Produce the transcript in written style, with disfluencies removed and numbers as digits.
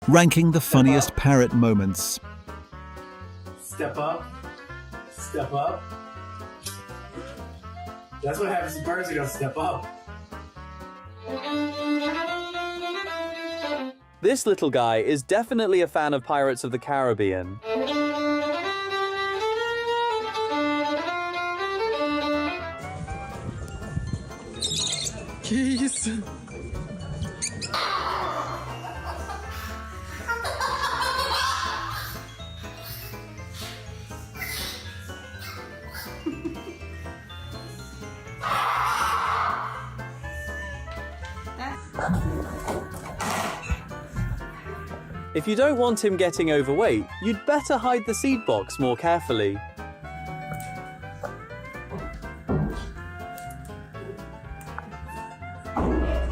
Ranking the funniest parrot moments. Step up. Step up. That's what happens to birds who don't step up. This little guy is definitely a fan of Pirates of the Caribbean. Keys. If you don't want him getting overweight, you'd better hide the seed box more carefully.